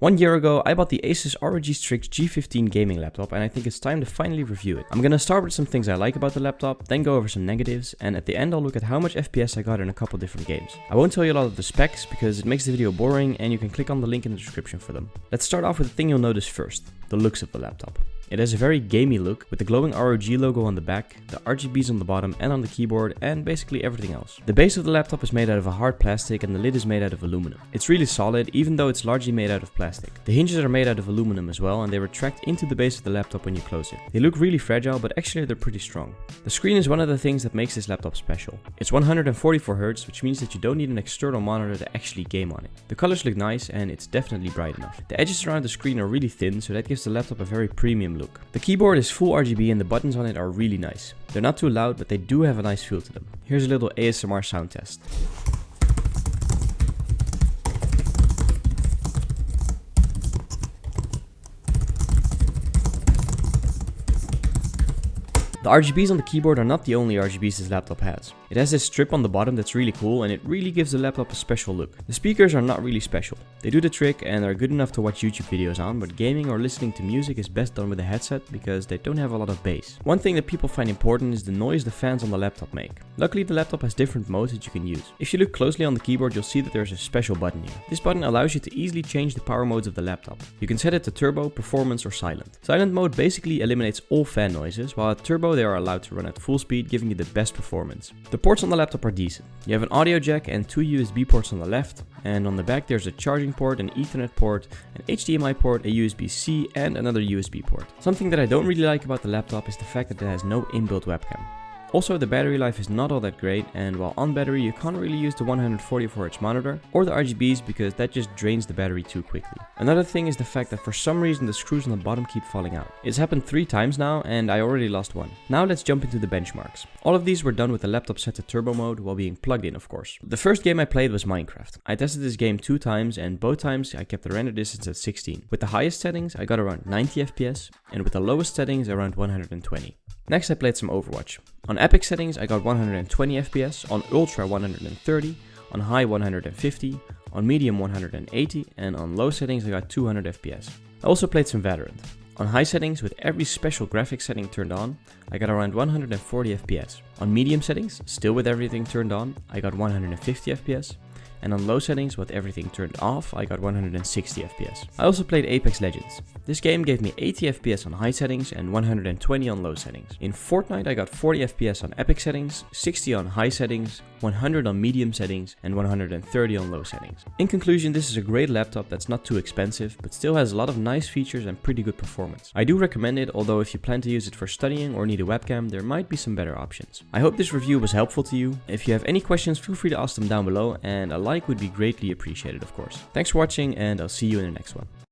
1 year ago, I bought the ASUS ROG Strix G15 gaming laptop, and I think it's time to finally review it. I'm gonna start with some things I like about the laptop, then go over some negatives, and at the end I'll look at how much FPS I got in a couple different games. I won't tell you a lot of the specs because it makes the video boring, and you can click on the link in the description for them. Let's start off with the thing you'll notice first, the looks of the laptop. It has a very gamey look with the glowing ROG logo on the back, the RGBs on the bottom and on the keyboard, and basically everything else. The base of the laptop is made out of a hard plastic and the lid is made out of aluminum. It's really solid even though it's largely made out of plastic. The hinges are made out of aluminum as well, and they retract into the base of the laptop when you close it. They look really fragile, but actually they're pretty strong. The screen is one of the things that makes this laptop special. It's 144Hz, which means that you don't need an external monitor to actually game on it. The colors look nice and it's definitely bright enough. The edges around the screen are really thin, so that gives the laptop a very premium look. The keyboard is full RGB and the buttons on it are really nice. They're not too loud, but they do have a nice feel to them. Here's a little ASMR sound test. The RGBs on the keyboard are not the only RGBs this laptop has. It has this strip on the bottom that's really cool, and it really gives the laptop a special look. The speakers are not really special. They do the trick and are good enough to watch YouTube videos on, but gaming or listening to music is best done with a headset because they don't have a lot of bass. One thing that people find important is the noise the fans on the laptop make. Luckily, the laptop has different modes that you can use. If you look closely on the keyboard, you'll see that there's a special button here. This button allows you to easily change the power modes of the laptop. You can set it to turbo, performance or silent. Silent mode basically eliminates all fan noises, while at turbo they are allowed to run at full speed, giving you the best performance. The ports on the laptop are decent. You have an audio jack and 2 USB ports on the left, and on the back there's a charging port, an Ethernet port, an HDMI port, a USB-C and another USB port. Something that I don't really like about the laptop is the fact that it has no inbuilt webcam. Also, the battery life is not all that great, and while on battery you can't really use the 144Hz monitor or the RGBs because that just drains the battery too quickly. Another thing is the fact that for some reason the screws on the bottom keep falling out. It's happened 3 times now and I already lost one. Now let's jump into the benchmarks. All of these were done with the laptop set to turbo mode while being plugged in, of course. The first game I played was Minecraft. I tested this game 2 times and both times I kept the render distance at 16. With the highest settings I got around 90 FPS and with the lowest settings around 120. Next I played some Overwatch. On epic settings I got 120 FPS, on ultra 130, on high 150, on medium 180 and on low settings I got 200 FPS. I also played some Valorant. On high settings with every special graphics setting turned on, I got around 140 FPS. On medium settings, still with everything turned on, I got 150 FPS. And on low settings with everything turned off, I got 160 FPS. I also played Apex Legends. This game gave me 80 FPS on high settings and 120 on low settings. In Fortnite I got 40 FPS on epic settings, 60 on high settings, 100 on medium settings and 130 on low settings. In conclusion, this is a great laptop that's not too expensive, but still has a lot of nice features and pretty good performance. I do recommend it, although if you plan to use it for studying or need a webcam, there might be some better options. I hope this review was helpful to you. If you have any questions, feel free to ask them down below, and a like would be greatly appreciated, of course. Thanks for watching and I'll see you in the next one.